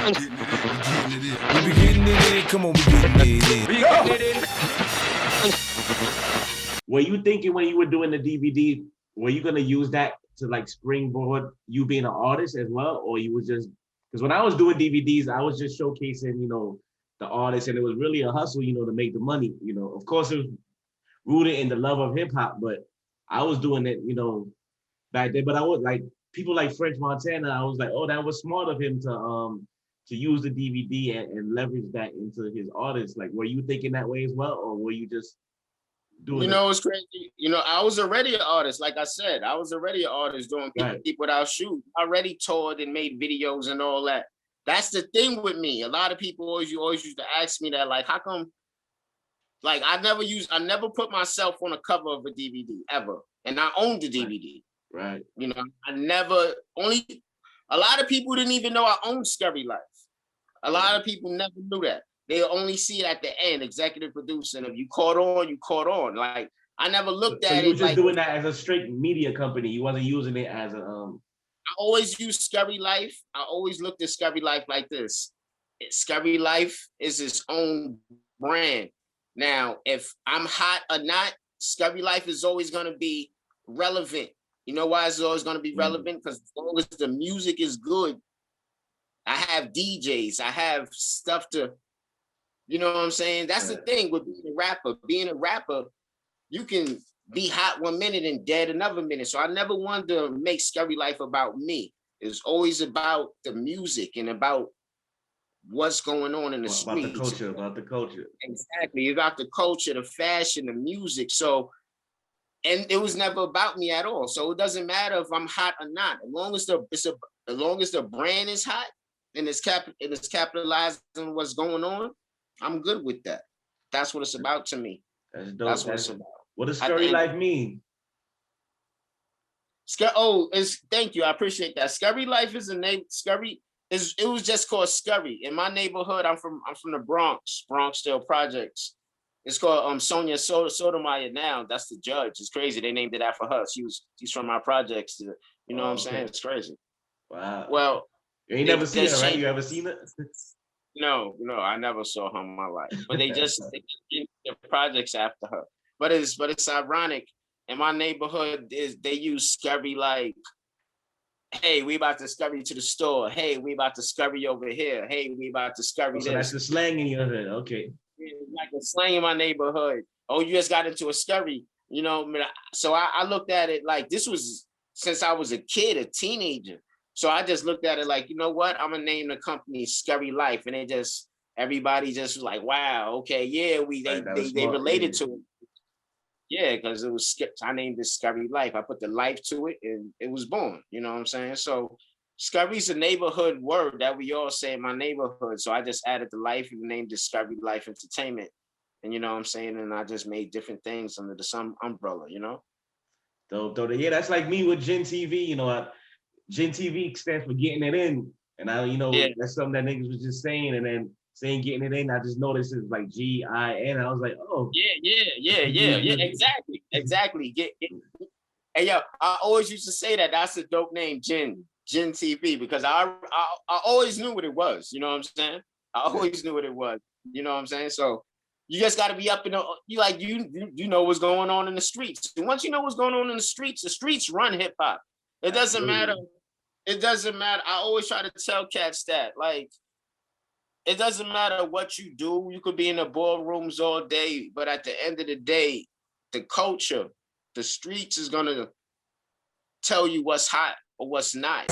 We be getting it in. Come on, we getting it in. Were you thinking when you were doing the DVD, were you gonna use that to like springboard you being an artist as well, or you was just because when I was doing DVDs, I was just showcasing, the artist, and it was really a hustle, to make the money. Of course, it was rooted in the love of hip hop, but I was doing it, back then. But I was like people like French Montana. I was like, oh, that was smart of him to use the DVD and leverage that into his artist. Like, were you thinking that way as well, or were you just doing it's crazy. I was already an artist. Like I said, I was already an artist doing People Without Shoes. I already toured and made videos and all that. That's the thing with me. A lot of people always used to ask me that, like, how come? Like, I never put myself on a cover of a DVD ever, and I owned the DVD. Right. A lot of people didn't even know I owned ScurryLife. A lot of people never knew that. They only see it at the end, executive producer. And if you caught on, you caught on. Like, I never looked at it. So you were just doing that as a straight media company. You wasn't using it as a I always used ScurryLife. I always looked at ScurryLife like this. ScurryLife is its own brand. Now, if I'm hot or not, ScurryLife is always going to be relevant. You know why it's always going to be relevant? Because as long as the music is good, I have DJs, I have stuff to, you know what I'm saying? That's the thing with being a rapper. Being a rapper, you can be hot one minute and dead another minute. So I never wanted to make ScurryLife about me. It's always about the music and about what's going on in the streets. About the culture. Exactly, about the culture, the fashion, the music. So, and it was never about me at all. So it doesn't matter if I'm hot or not. As long as the brand is hot and it's capitalizing on what's going on, I'm good with that. That's what it's about to me. That's dope. That's what it's about. What does ScurryLife mean? Thank you. I appreciate that. ScurryLife is a name. Scurry it was just called Scurry. In my neighborhood, I'm from the Bronx, Bronxdale Projects. It's called Sonia Sotomayor now. That's the judge. It's crazy. They named it after her. She's from our projects. You know what I'm saying? It's crazy. Wow. Well, you ain't never seen it, right? You ever seen it? No, I never saw her in my life. But they just named the projects after her. But it's ironic. In my neighborhood, they use Scurry like, hey, we about to scurry to the store. Hey, we about to scurry over here. Hey, we about to scurry this. So that's the slang in your hood. Okay. Like a slang in my neighborhood. Oh, you just got into a scurry. So I looked at it like this was since I was a kid, a teenager. So I just looked at it like, you know what? I'm gonna name the company ScurryLife, and everybody just was like, wow, okay, yeah, they related to it. Yeah, because it was skipped. I named it ScurryLife. I put the life to it, and it was born. You know what I'm saying? So Scurry's a neighborhood word that we all say in my neighborhood. So I just added the life and named it ScurryLife Entertainment. And you know what I'm saying? And I just made different things under the same umbrella, Dope. Yeah, that's like me with Gintv. Gintv stands for getting it in. And that's something that niggas was just saying. And then saying getting it in, I just noticed it's like GIN. I was like, oh. Yeah. Exactly. Hey, yo, I always used to say that. That's a dope name, Gintv, because I always knew what it was. You know what I'm saying? I always knew what it was. You know what I'm saying? So you just got to be up in you know what's going on in the streets. And once you know what's going on in the streets run hip hop. It doesn't matter. It doesn't matter. I always try to tell cats that, like, it doesn't matter what you do. You could be in the ballrooms all day, but at the end of the day, the culture, the streets is gonna tell you what's hot or what's not.